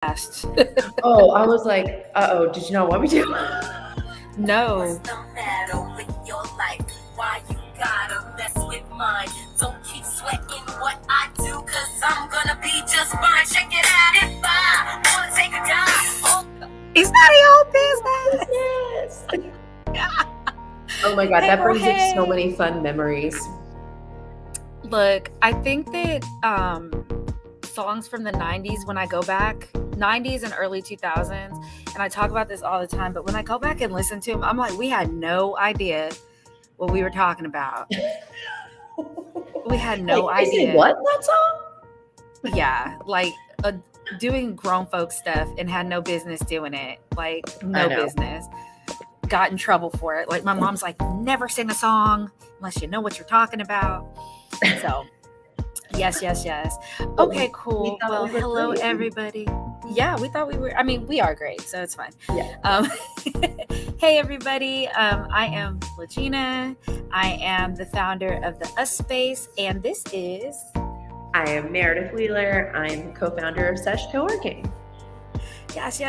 Fast. Oh, I was like, uh-oh, did you know what we do? No. What's the matter with your life? Why you gotta mess with mine? Don't keep sweating what I do, cause I'm gonna be just fine. Check it out if I wanna take a dive. It's not your business. Oh my God, Hey, that girl, brings up so hey. many fun memories. Look, I think that songs from the 90s, when I go back, 90s and early 2000s, and I talk about this all the time, but when I go back and listen to them, I'm like, we had no idea what we were talking about. We had no Like, they say idea. what, that song? Yeah, like doing grown folk stuff and had no business doing it. Like, I no know. business. Got in trouble for it. Like, my mom's like, never sing a song unless you know what you're talking about. So, yes. Okay, cool. thought Well, we were hello, great. everybody. Yeah, we thought we were. I mean, we are great, so it's fine. Yeah. Hey, everybody. I am Legina. I am the founder of the US Space, and this is... I am Meredith Wheeler. I'm co-founder of SESH Co-working. Yes.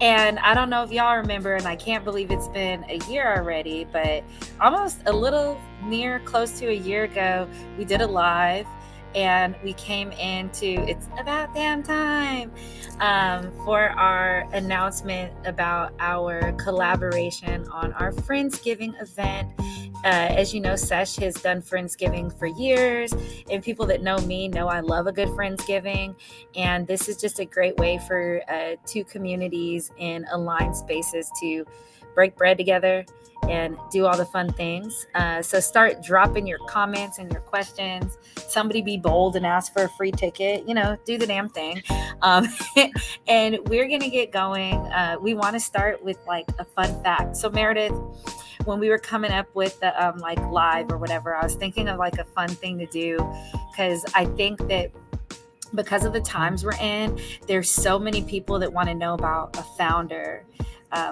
And I don't know if y'all remember, and I can't believe it's been a year already, but almost a little close to a year ago, we did a live and we came into It's About Damn Time for our announcement about our collaboration on our Friendsgiving event. As you know, SESH has done Friendsgiving for years, and people that know me know I love a good Friendsgiving. And this is just a great way for two communities in aligned spaces to break bread together and do all the fun things. So start dropping your comments and your questions. Somebody be bold and ask for a free ticket. Do the damn thing. And we're going to get going. We want to start with like a fun fact. So Meredith, when we were coming up with the like live or whatever, I was thinking of like a fun thing to do, because I think that because of the times we're in, there's so many people that want to know about a founder.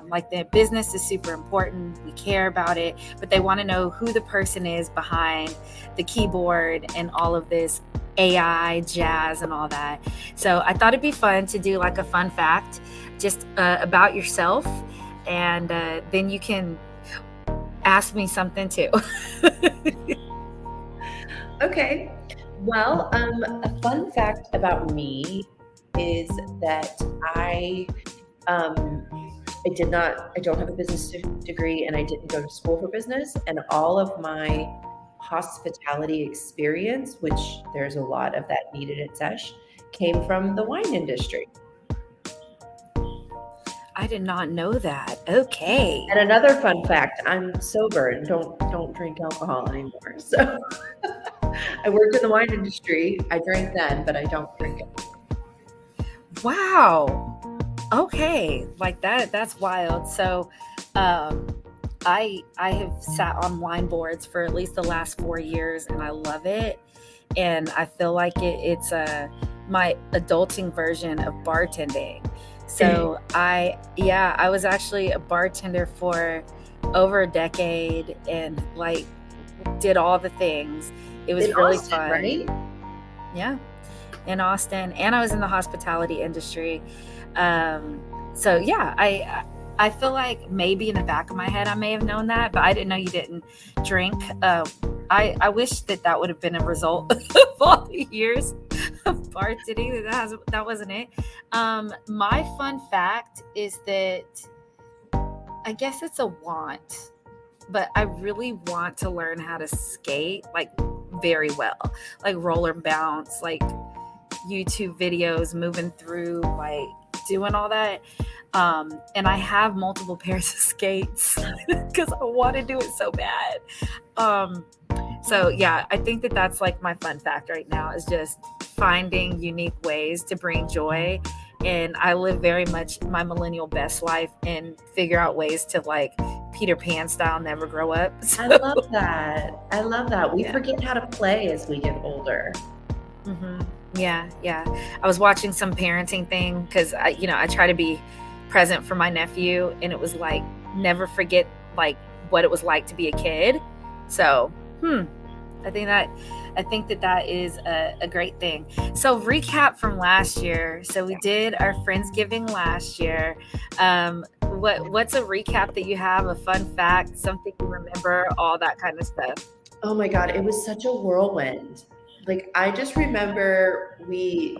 Like, their business is super important. We care about it, but they want to know who the person is behind the keyboard and all of this AI jazz and all that. So I thought it'd be fun to do like a fun fact just about yourself, and then you can ask me something too. Okay. Well, a fun fact about me is that I don't have a business degree, and I didn't go to school for business, and all of my hospitality experience, which there's a lot of that needed at SESH, came from the wine industry. I did not know that. Okay. And another fun fact, I'm sober and don't drink alcohol anymore. So I worked in the wine industry. I drank then, but I don't drink it. Wow. Okay. Like that's wild. So I have sat on wine boards for at least the last 4 years, and I love it. And I feel like it's my adulting version of bartending. So I was actually a bartender for over a decade, and like did all the things. It was really Austin, fun. right? Yeah, in Austin, and I was in the hospitality industry. So yeah, I feel like maybe in the back of my head I may have known that, but I didn't know you didn't drink. I wish that would have been a result of all the years of bartending. That wasn't it. My fun fact is that I guess it's a want, but I really want to learn how to skate like very well, like roller bounce, like YouTube videos, moving through, like doing all that. And I have multiple pairs of skates because I want to do it so bad. So yeah, I think that's like my fun fact right now, is just finding unique ways to bring joy. And I live very much my millennial best life and figure out ways to, like, Peter Pan style, never grow up. So, I love that. We forget how to play as we get older. Mm-hmm. Yeah. I was watching some parenting thing because I try to be present for my nephew, and it was like, never forget like what it was like to be a kid. So, I think I think that is a great thing. So recap from last year. So we did our Friendsgiving last year. What's a recap that you have, a fun fact, something you remember, all that kind of stuff? Oh my God, it was such a whirlwind. Like, I just remember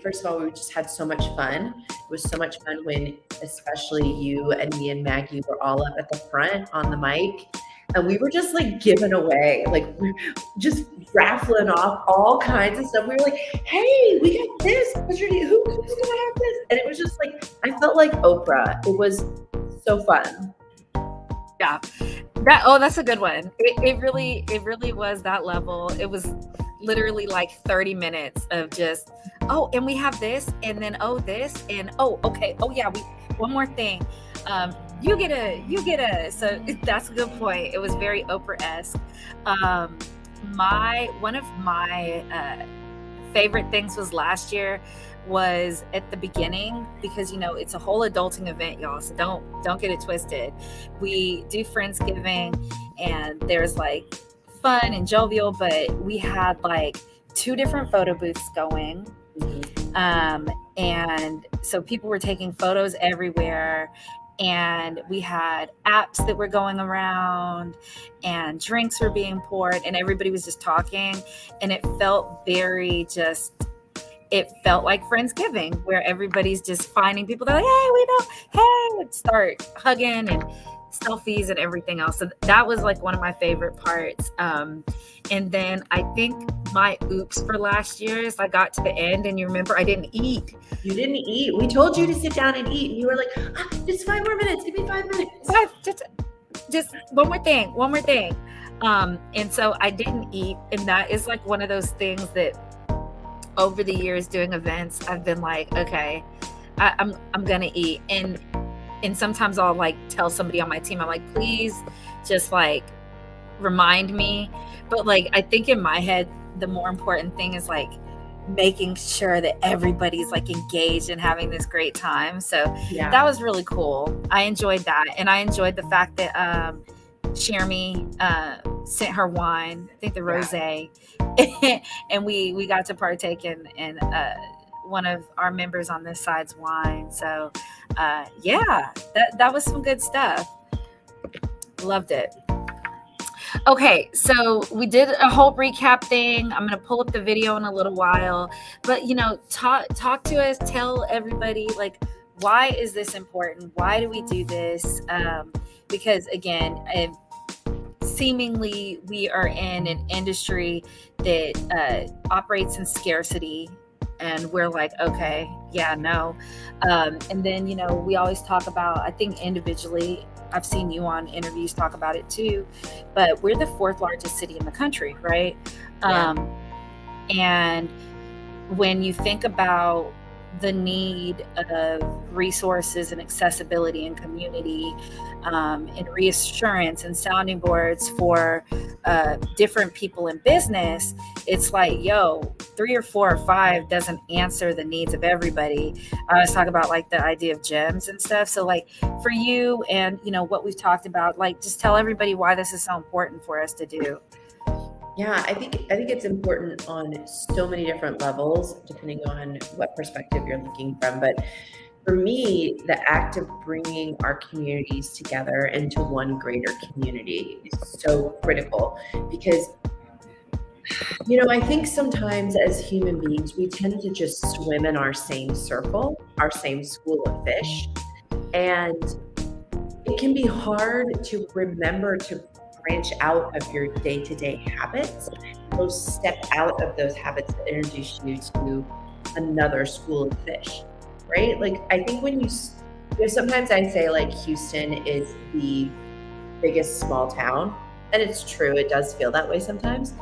first of all, we just had so much fun. It was so much fun when, especially you and me and Maggie were all up at the front on the mic. And we were just like giving away, like we're just raffling off all kinds of stuff. We were like, hey, we got this. Who's gonna have this? And it was just like, I felt like Oprah. It was so fun. Yeah. That's a good one. It really was that level. It was literally like 30 minutes of just, oh, and we have this, and then this, and oh, okay, oh yeah, one more thing. You get a. So that's a good point. It was very Oprah-esque. One of my favorite things was last year was at the beginning, because it's a whole adulting event, y'all, so don't get it twisted. We do Friendsgiving, and there's like fun and jovial, but we had like 2 different photo booths going. And so people were taking photos everywhere, and we had apps that were going around, and drinks were being poured, and everybody was just talking, and it felt like Friendsgiving, where everybody's just finding people. They're like, hey, start hugging and selfies and everything else. So that was like one of my favorite parts. And then I think my oops for last year is I got to the end, and you remember I didn't eat. You didn't eat. We told you to sit down and eat, and you were like, just 5 more minutes. Give me 5 minutes. Just one more thing. And so I didn't eat, and that is like one of those things that over the years doing events, I've been like, okay, I'm gonna eat, and sometimes I'll like tell somebody on my team, I'm like, please just like remind me. But like, I think in my head, the more important thing is like making sure that everybody's like engaged and having this great time. So Yeah. That was really cool. I enjoyed that, and I enjoyed the fact that Shermy sent her wine, I think the rosé, and we got to partake in one of our members on this side's wine. So that was some good stuff. Loved it. Okay, so we did a whole recap thing. I'm gonna pull up the video in a little while, but talk to us, tell everybody, like, why is this important? Why do we do this? Because again, seemingly we are in an industry that operates in scarcity, and we're like, okay, yeah, no. And then, we always talk about, I think individually, I've seen you on interviews talk about it too, but we're the 4th largest city in the country, right? Yeah. And when you think about the need of resources and accessibility and community, and reassurance and sounding boards for different people in business, it's like, 3 or 4 or 5 doesn't answer the needs of everybody. I was talking about like the idea of gems and stuff. So like for you and what we've talked about, like just tell everybody why this is so important for us to do. Yeah, I think it's important on so many different levels, depending on what perspective you're looking from. But for me, the act of bringing our communities together into one greater community is so critical, because I think sometimes as human beings, we tend to just swim in our same circle, our same school of fish. And it can be hard to remember to branch out of your day-to-day habits, or step out of those habits that introduce you to another school of fish, right? Like, I think when sometimes I say like Houston is the biggest small town, and it's true, it does feel that way sometimes.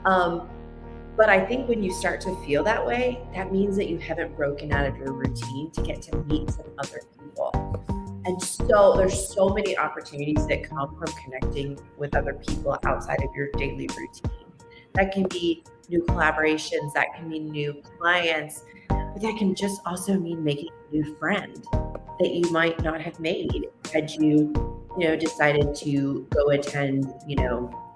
But I think when you start to feel that way, that means that you haven't broken out of your routine to get to meet some other people. And so there's so many opportunities that come from connecting with other people outside of your daily routine. That can be new collaborations, that can mean new clients, but that can just also mean making a new friend that you might not have made had you decided to go attend,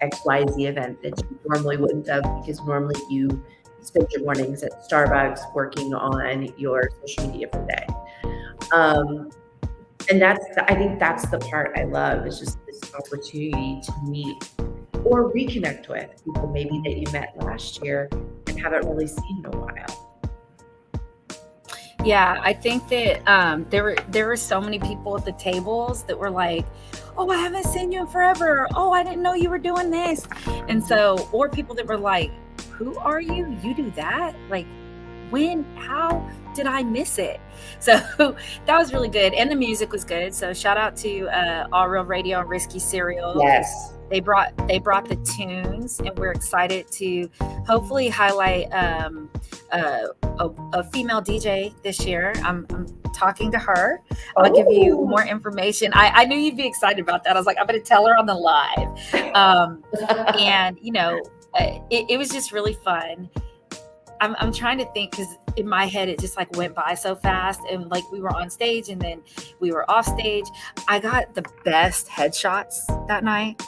XYZ event that you normally wouldn't have, because normally you spend your mornings at Starbucks working on your social media for the day. And I think that's the part I love, is just this opportunity to meet or reconnect with people maybe that you met last year and haven't really seen in a while. Yeah, I think that there were so many people at the tables that were like, "Oh, I haven't seen you in forever. Oh, I didn't know you were doing this." And so, or people that were like, "Who are you? You do that? Like, when? How did I miss it?" So that was really good, and the music was good. So shout out to All Real Radio and Risky Cereal. Yes. They brought the tunes, and we're excited to hopefully highlight a female DJ this year. I'm talking to her. I'll give you more information. I knew you'd be excited about that. I was like, I'm going to tell her on the live. And it was just really fun. I'm trying to think, because in my head it just like went by so fast, and like we were on stage and then we were off stage. I got the best headshots that night.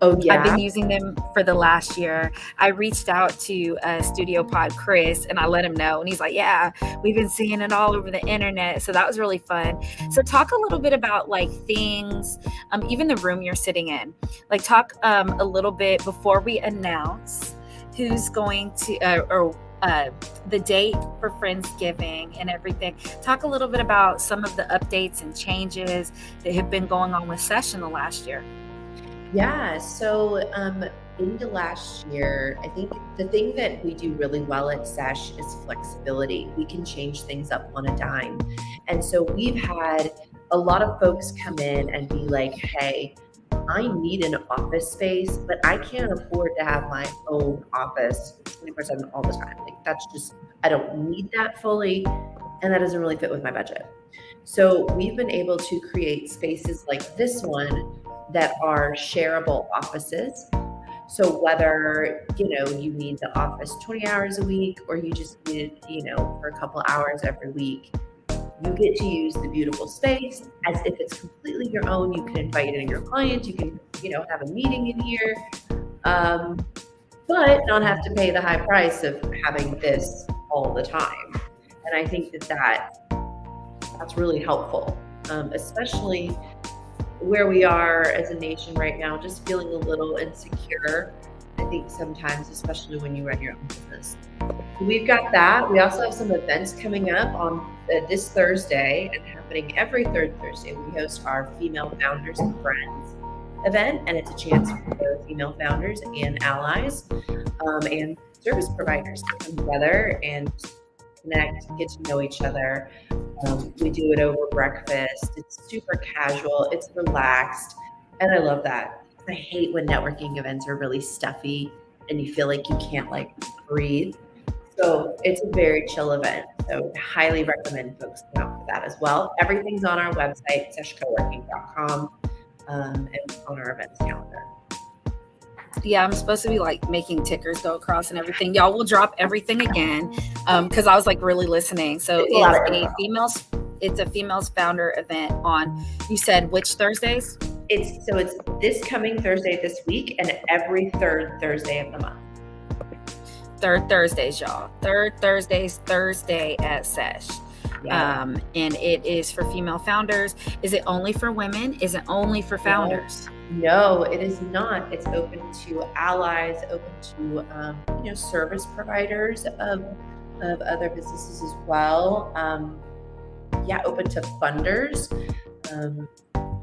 Oh yeah. I've been using them for the last year. I reached out to Studio Pod Chris and I let him know, and he's like, "Yeah, we've been seeing it all over the internet." So that was really fun. So talk a little bit about like things, even the room you're sitting in. Like talk a little bit before we announce who's going to the date for Friendsgiving and everything. Talk a little bit about some of the updates and changes that have been going on with SESH in the last year. Yeah, so in the last year, I think the thing that we do really well at SESH is flexibility. We can change things up on a dime. And so we've had a lot of folks come in and be like, "Hey, I need an office space, but I can't afford to have my own office 24/7 all the time. Like that's just, I don't need that fully, and that doesn't really fit with my budget." So we've been able to create spaces like this one that are shareable offices. So whether, you need the office 20 hours a week, or you just need it, for a couple hours every week, you get to use the beautiful space as if it's completely your own. You can invite in your clients. You can, have a meeting in here, but not have to pay the high price of having this all the time. And I think that's really helpful, especially where we are as a nation right now, just feeling a little insecure. I think sometimes, especially when you run your own business. We've got that. We also have some events coming up on this Thursday, and happening every third Thursday. We host our Female Founders and Friends event, and it's a chance for female founders and allies and service providers to come together and connect, get to know each other. We do it over breakfast. It's super casual. It's relaxed. And I love that. I hate when networking events are really stuffy and you feel like you can't breathe. So it's a very chill event. So I highly recommend folks come out for that as well. Everything's on our website, seshcoworking.com, and on our events calendar. Yeah, I'm supposed to be making tickers go across and everything. Y'all will drop everything again because I was really listening. So it's a females founder event on, you said which Thursdays? It's this coming Thursday this week, and every third Thursday of the month. Third Thursdays, y'all. Third Thursday at SESH. Yeah. And it is for female founders. Is it only for women? Is it only for founders? No, it is not. It's open to allies, open to service providers of other businesses as well. Open to funders,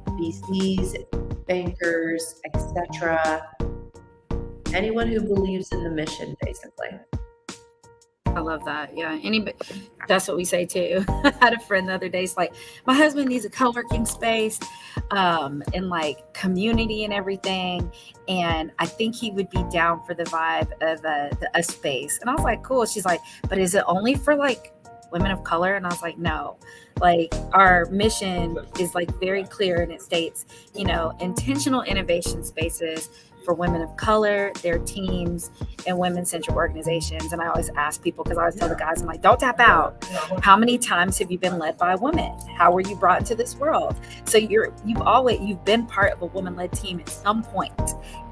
VCs, bankers, etc. Anyone who believes in the mission, basically. I love that. Yeah. Anybody, that's what we say too. I had a friend the other day. It's like, my husband needs a co-working space, and community and everything. And I think he would be down for the vibe of a space. And I was like, cool. She's like, but is it only for women of color? And I was like, no. Our mission is very clear, and it states, intentional innovation spaces for women of color, their teams, and women-centric organizations. And I always ask people, because I always tell the guys, I'm like, don't tap out. How many times have you been led by a woman? How were you brought into this world? So you've been part of a woman-led team at some point,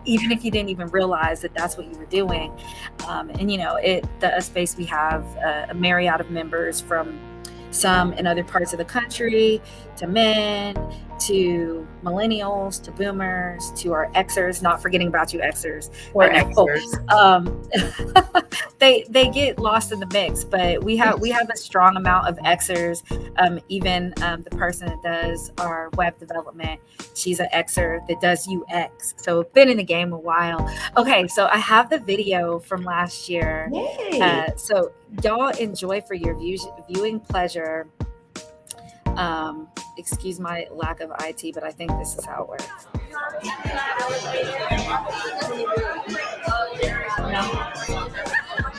even if you didn't even realize that that's what you were doing. And the space, we have a myriad of members, from some in other parts of the country, to men, to millennials, to boomers, to our Xers, not forgetting about you Xers. Or Xers. They get lost in the mix, but we have a strong amount of Xers. Even the person that does our web development, she's an Xer that does UX. So been in the game a while. Okay, so I have the video from last year. So y'all enjoy for your viewing pleasure. Excuse my lack of IT, but I think this is how it works.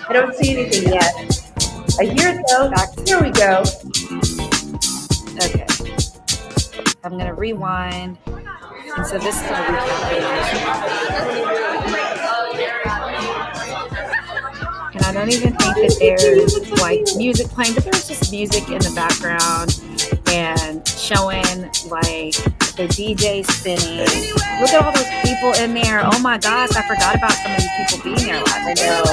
I don't see anything yet. I hear it though. Here we go. Okay. I'm going to rewind. And so this is our recap. And I don't even think that there's like music playing, but there's just music in the background and showing like the DJ spinning. Look at all those people in there. Oh my gosh, I forgot about some of these people being there live. I know.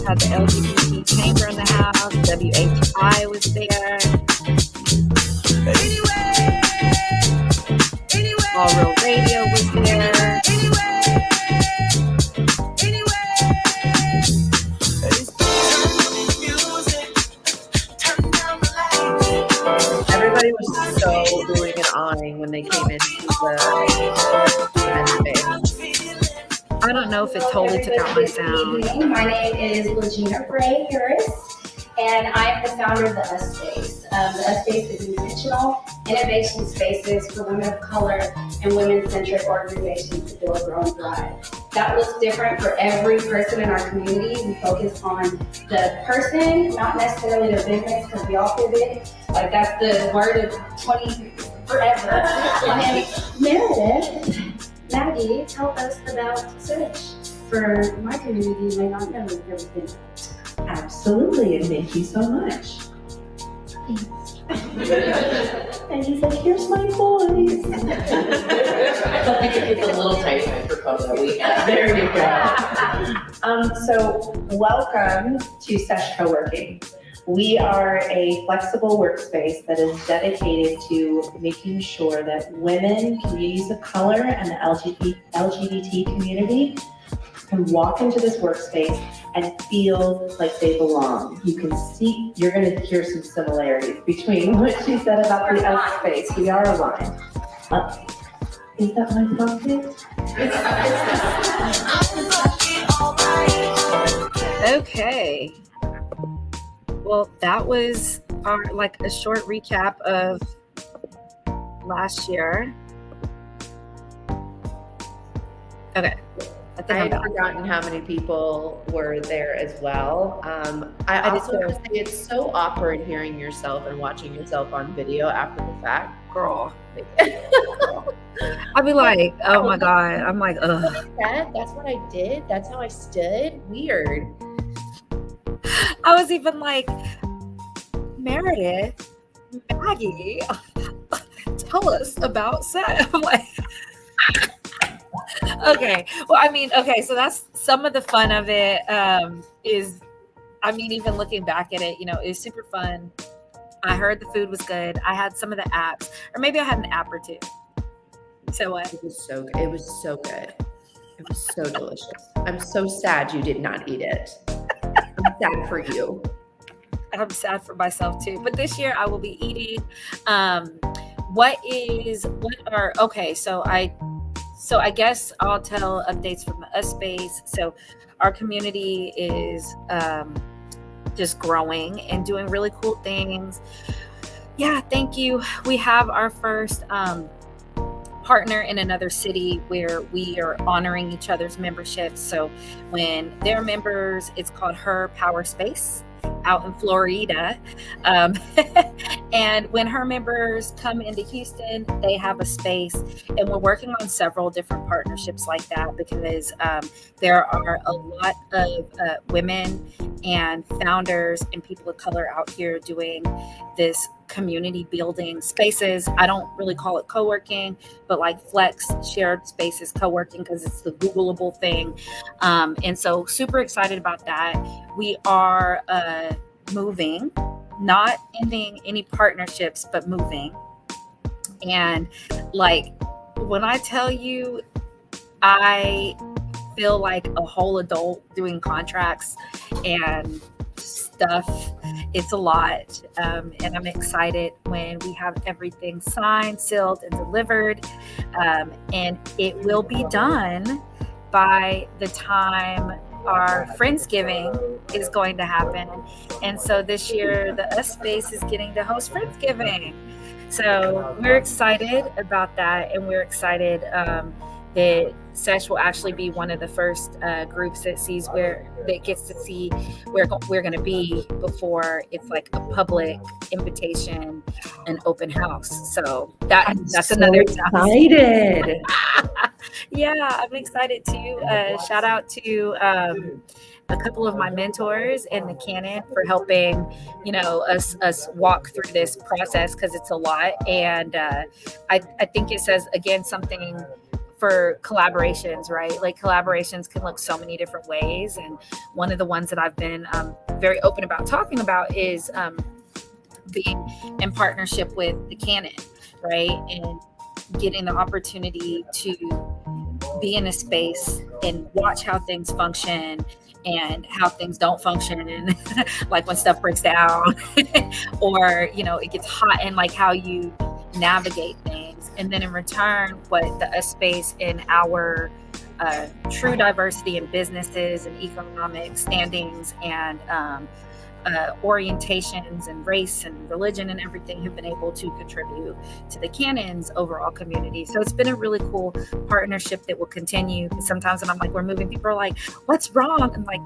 Had the LGBT chamber in the house. WHI was there. All Real Radio was there. Everybody was so oohing and awing when they came into the space. I don't know if it totally took out my sound. My name is Legina Bray Harris, and I'm the founder of the US Space. The US Space is intentional innovation spaces for women of color and women-centric organizations to build, grow, and thrive. That looks different for every person in our community. We focus on the person, not necessarily their business, because we all pivot. Like, that's the word of 20 forever. And Meredith, Maggie, tell us about SESH. For my community, you may not know everything. Absolutely, and thank you so much. And he's like, here's my voice. I thought we could get the little tiny microphone that we have. There you go. So welcome to SESH Co-working. We are a flexible workspace that is dedicated to making sure that women, communities of color, and the LGBT community can walk into this workspace and feel like they belong. You can see, you're going to hear some similarities between what she said about the out space. We are aligned. Is that my pocket? Okay. Well, that was a short recap of last year. Okay. I had forgotten how many people were there as well. I also want to say it's so awkward hearing yourself and watching yourself on video after the fact. Girl. I'd be like, oh my God. I'm like, ugh. That's what I did. That's how I stood. Weird. I was even like, Meredith, Maggie, tell us about SESH. I'm like, okay. Well, I mean, okay, so that's some of the fun of it. Even looking back at it, it's super fun. I heard the food was good. I had some of the apps, or maybe I had an app or two. So what? It was so good. It was so good. It was so delicious. I'm so sad you did not eat it. I'm sad for you. I'm sad for myself too. But this year I will be eating. So I guess I'll tell updates from the US space. So our community is just growing and doing really cool things. Yeah, thank you. We have our first partner in another city where we are honoring each other's memberships. So when they're members, it's called Her Power Space out in Florida. And when her members come into Houston, they have a space, and we're working on several different partnerships like that because there are a lot of women and founders and people of color out here doing this community building spaces. I don't really call it co-working, but like flex shared spaces co-working because it's the Googleable thing. And so super excited about that. We are moving, not ending any partnerships, but moving. And like, when I tell you, I feel like a whole adult doing contracts and stuff. It's a lot. And I'm excited when we have everything signed, sealed, and delivered. And it will be done by the time our Friendsgiving is going to happen. And so this year, the US Space is getting to host Friendsgiving. So we're excited about that. And we're excited that SESH will actually be one of the first groups that gets to see where we're going to be before it's like a public invitation and open house. So that's so another excited. Yeah, I'm excited too. Shout out to a couple of my mentors in the Canon for helping, us walk through this process because it's a lot. And I think it says again something for collaborations, right? Like collaborations can look so many different ways. And one of the ones that I've been very open about talking about is being in partnership with the Canon, right? And getting the opportunity to be in a space and watch how things function and how things don't function, and like when stuff breaks down or it gets hot, and like how you navigate things. And then in return, what the US Space in our true diversity in businesses and economic standings and orientations and race and religion and everything have been able to contribute to the Canon's overall community. So it's been a really cool partnership that will continue. Sometimes when I'm like, we're moving, people are like, what's wrong? I'm like,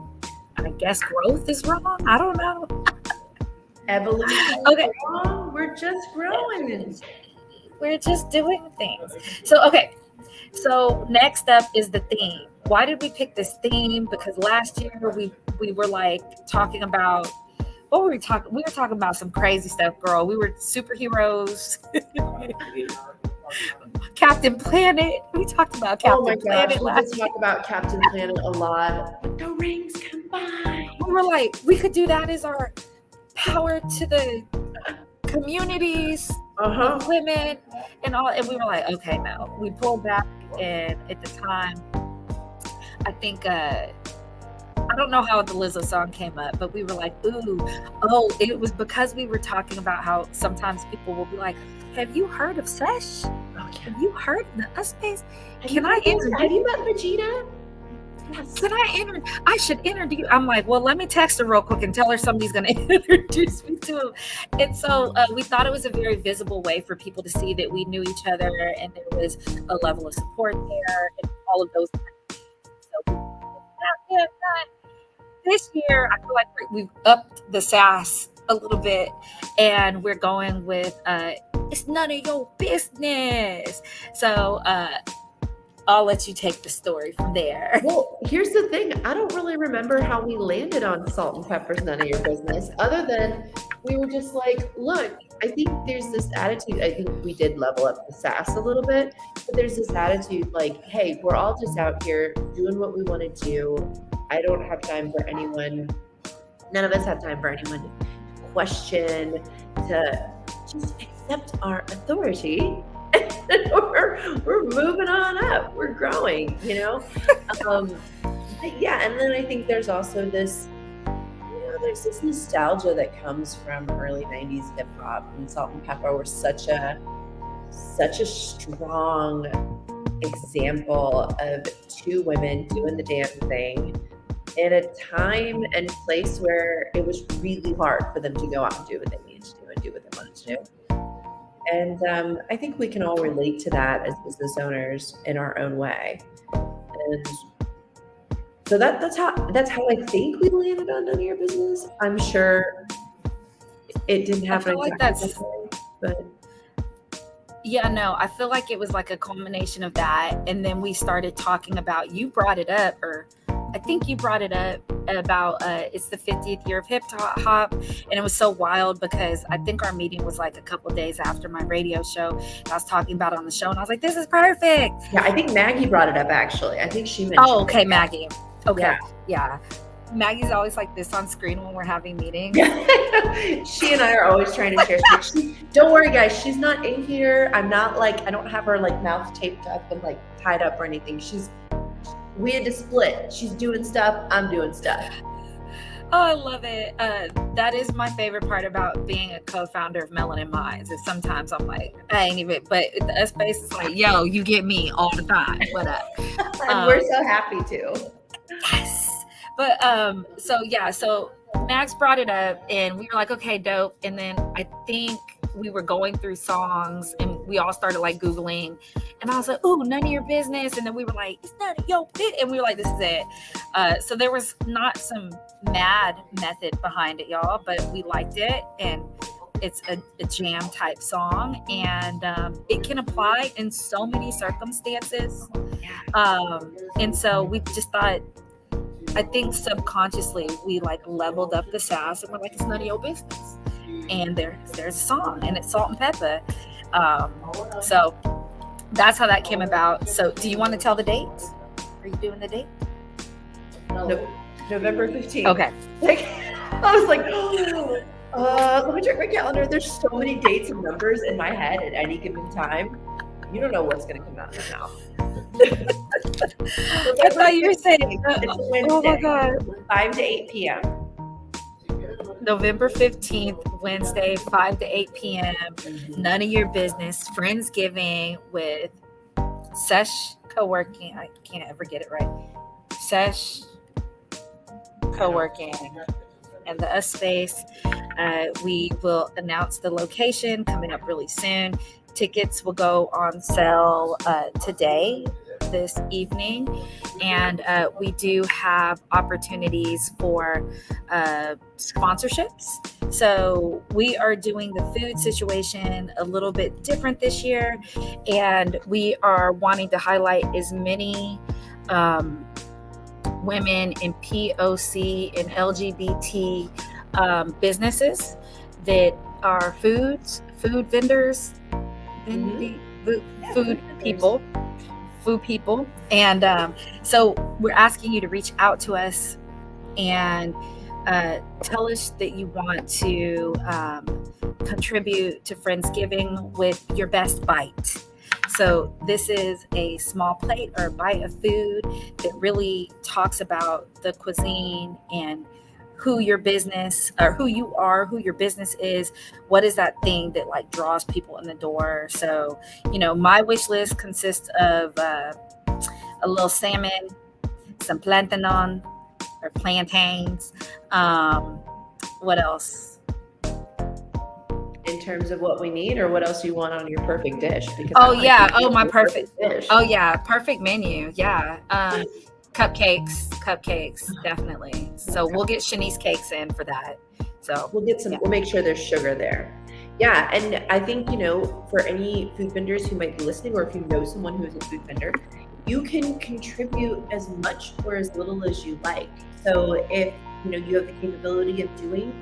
I guess growth is wrong. I don't know. Evolution. Okay. Wrong. We're just growing. We're just doing things. So next up is the theme. Why did we pick this theme? Because last year we were like talking about, what were we talking? We were talking about some crazy stuff, girl. We were superheroes. Captain Planet. We talked about Captain Planet. We did talk about Captain Planet a lot. But the rings combined. We were like, we could do that as our power to the communities, of women, and all. And we were like, okay, no. We pulled back, and at the time, I think I don't know how the Lizzo song came up, but we were like, it was because we were talking about how sometimes people will be like, have you heard of SESH? Have you heard of the US Space? Have you met Vegeta? Yes. I should introduce. I'm like, well, let me text her real quick and tell her somebody's going to introduce me to him. And so we thought it was a very visible way for people to see that we knew each other and there was a level of support there and all of those kinds of things. So this year, I feel like we've upped the sass a little bit, and we're going with it's none of your business. So I'll let you take the story from there. Well, here's the thing. I don't really remember how we landed on salt and pepper's none of your business, other than we were just like, look, I think there's this attitude. I think we did level up the sass a little bit, but there's this attitude like, hey, we're all just out here doing what we want to do. I don't have time for anyone. None of us have time for anyone to question, to just accept our authority. we're moving on up. We're growing, yeah. And then I think there's also this, there's this nostalgia that comes from early 90s hip hop, and Salt and Pepper were such a strong example of two women doing the damn thing in a time and place where it was really hard for them to go out and do what they needed to do and do what they wanted to do. And I think we can all relate to that as business owners in our own way. And so that's how I think we landed on none of your business. I'm sure it didn't happen. I feel like that's But Yeah, no, I feel like it was like a culmination of that. And then we started talking about, you brought it up, or I think you brought it up about it's the 50th year of hip hop. And it was so wild because I think our meeting was like a couple days after my radio show. I was talking about it on the show and I was like, this is perfect. yeah, I think Maggie brought it up actually. I think she mentioned Oh, okay, it. Maggie. Okay. Yeah. Maggie's always like this on screen when we're having meetings. She and I are always trying to share stuff. Don't worry, guys. She's not in here. I'm not like, I don't have her like mouth taped up and like tied up or anything. We had to split. She's doing stuff. I'm doing stuff. Oh, I love it. That is my favorite part about being a co-founder of Melanin Minds. Is sometimes I'm like, I ain't even, but the space is like, yo, you get me all the time. What up? And we're so happy to. Yes. But so Max brought it up and we were like, okay, dope. And then I think we were going through songs and we all started like Googling and I was like, ooh, none of your business. And then we were like, it's none of your business. And we were like, this is it. So there was not some mad method behind it, y'all, but we liked it. And it's a jam type song and it can apply in so many circumstances. And so we just thought, I think subconsciously we like leveled up the sass and we're like, it's none of your business. And there's a song and it's Salt and Pepper. So that's how that came about. So do you want to tell the date? Are you doing the date? November 15th. Okay. I was like, let me check my calendar. There's so many dates and numbers in my head at any given time. You don't know what's going to come out of your mouth. I thought you were saying, it's Wednesday, oh my God. 5 to 8 p.m. November 15th, Wednesday, 5 to 8 p.m. None of your business. Friendsgiving with SESH co-working. I can't ever get it right. SESH co-working and the US space. We will announce the location coming up really soon. Tickets will go on sale today, this evening, and we do have opportunities for sponsorships. So we are doing the food situation a little bit different this year, and we are wanting to highlight as many women in POC and LGBT businesses that are food vendors, food people. And so we're asking you to reach out to us and tell us that you want to contribute to Friendsgiving with your best bite. So this is a small plate or a bite of food that really talks about the cuisine and who your business or who you are, who your business is. What is that thing that like draws people in the door? So, my wish list consists of a little salmon, some plantains or plantains. What else? In terms of what we need, or what else you want on your perfect dish? Because my perfect dish. Perfect menu. Yeah. Cupcakes, definitely. So we'll get Shanice cakes in for that. So we'll get some. Yeah. We'll make sure there's sugar there. Yeah, and I think for any food vendors who might be listening, or if you know someone who is a food vendor, you can contribute as much or as little as you like. So if you have the capability of doing,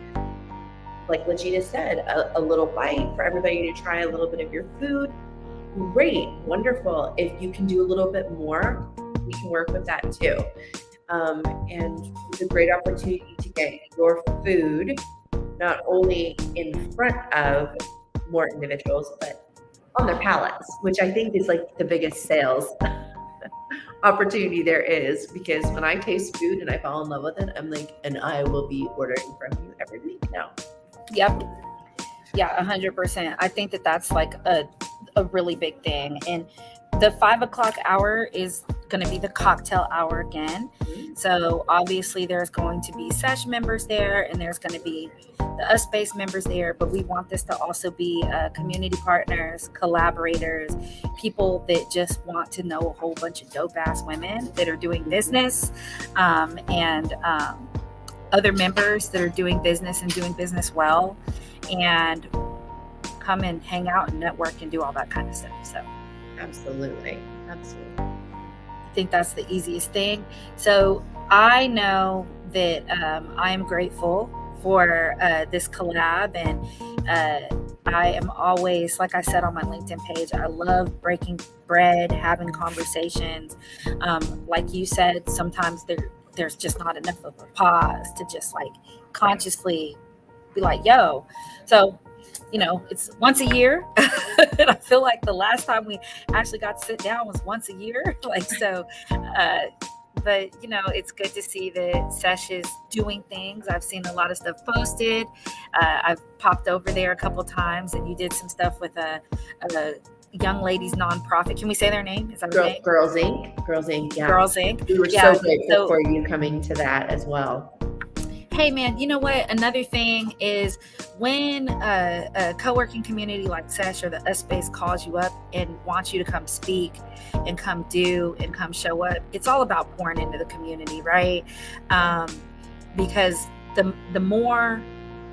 like Legina said, a little bite for everybody to try a little bit of your food, great, wonderful. If you can do a little bit more, we can work with that too. And it's a great opportunity to get your food not only in front of more individuals, but on their palates, which I think is like the biggest sales opportunity there is, because when I taste food and I fall in love with it, I'm like, and I will be ordering from you every week now. Yep. Yeah, 100%. I think that's like a really big thing. And the 5 o'clock hour is going to be the cocktail hour again. So obviously there's going to be SESH members there, and there's going to be the US Space members there, but we want this to also be community partners, collaborators, people that just want to know a whole bunch of dope ass women that are doing business, and other members that are doing business and doing business well. And come and hang out and network and do all that kind of stuff. So Absolutely. I think that's the easiest thing. So I know that I am grateful for this collab, and I am always, like I said on my LinkedIn page, I love breaking bread, having conversations. Like you said, sometimes there's just not enough of a pause to just like consciously be like, yo. So, it's once a year. And I feel like the last time we actually got to sit down was once a year. Like, so, but it's good to see that SESH is doing things. I've seen a lot of stuff posted. I've popped over there a couple times, and you did some stuff with a young ladies nonprofit. Can we say their name? Is that their name? Girls Inc. Girls Inc. Yeah. Girls Inc. We were so grateful for you coming to that as well. Hey man, you know what? Another thing is when a co-working community like SESH or the US Space calls you up and wants you to come speak and come do and come show up, it's all about pouring into the community, right? Because the more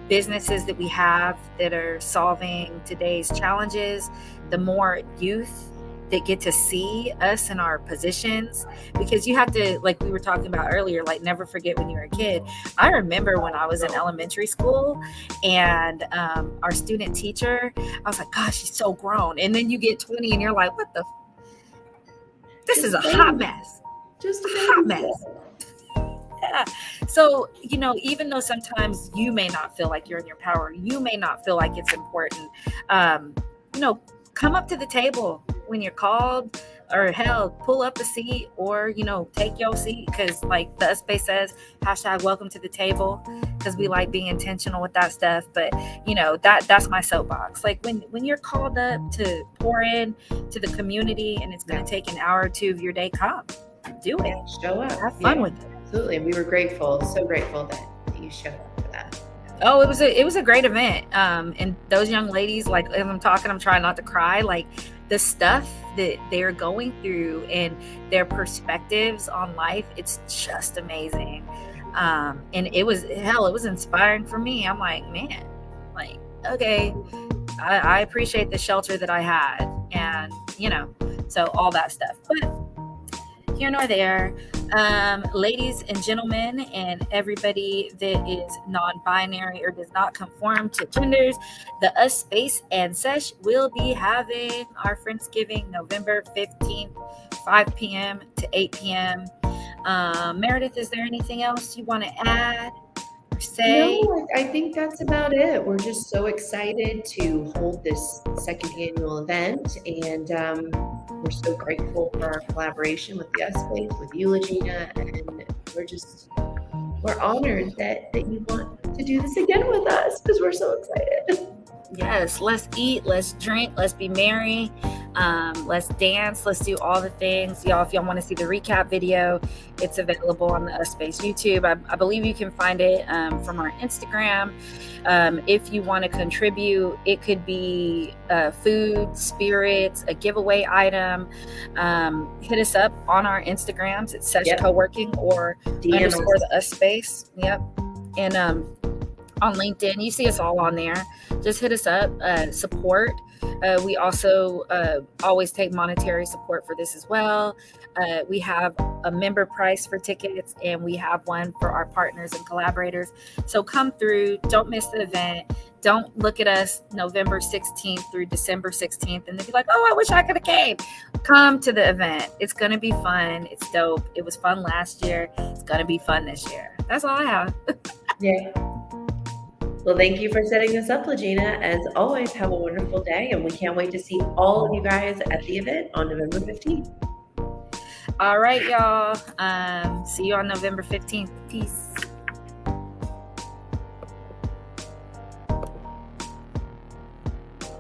businesses that we have that are solving today's challenges, the more youth that get to see us in our positions, because you have to, like we were talking about earlier, like never forget when you were a kid. I remember when I was in elementary school and our student teacher, I was like, gosh, she's so grown. And then you get 20 and you're like, what the, this is a hot mess. Just a hot mess. Yeah. So, even though sometimes you may not feel like you're in your power, you may not feel like it's important, come up to the table when you're called, or hell, pull up a seat, or take your seat, because like the Space says, #welcome to the table, because we like being intentional with that stuff. But that's my soapbox. Like when you're called up to pour in to the community and it's going to take an hour or two of your day, come do it, show up, have fun with it. Absolutely. And we were so grateful that you showed up for that. Oh, it was a great event. And those young ladies, like as I'm talking, I'm trying not to cry. Like the stuff that they're going through and their perspectives on life, it's just amazing. And it was inspiring for me. I'm like, man, like, okay, I appreciate the shelter that I had, and so all that stuff. But here nor there, ladies and gentlemen, and everybody that is non-binary or does not conform to genders, the US Space and SESH will be having our Friendsgiving November 15th, 5 p.m. to 8 p.m. Meredith, is there anything else you want to add or say? No, I think that's about it. We're just so excited to hold this second annual event, and we're so grateful for our collaboration with the US Space, with you, Legina, and we're honored that you want to do this again with us, because we're so excited. Yes, let's eat, let's drink, let's be merry, let's dance, let's do all the things. Y'all, if y'all want to see the recap video, it's available on the US Space YouTube. I believe you can find it from our Instagram. If you want to contribute, it could be food, spirits, a giveaway item. Hit us up on our Instagrams. It's SESH Co-working or _ the US Space. Yep. And on LinkedIn, you see us all on there. Just hit us up, support. We also always take monetary support for this as well. We have a member price for tickets, and we have one for our partners and collaborators. So come through. Don't miss the event. Don't look at us November 16th through December 16th and then be like, oh, I wish I could have came. Come to the event. It's going to be fun. It's dope. It was fun last year. It's going to be fun this year. That's all I have. Yeah. Well, thank you for setting this up, Legina. As always, have a wonderful day, and we can't wait to see all of you guys at the event on November 15th. All right, y'all. See you on November 15th. Peace.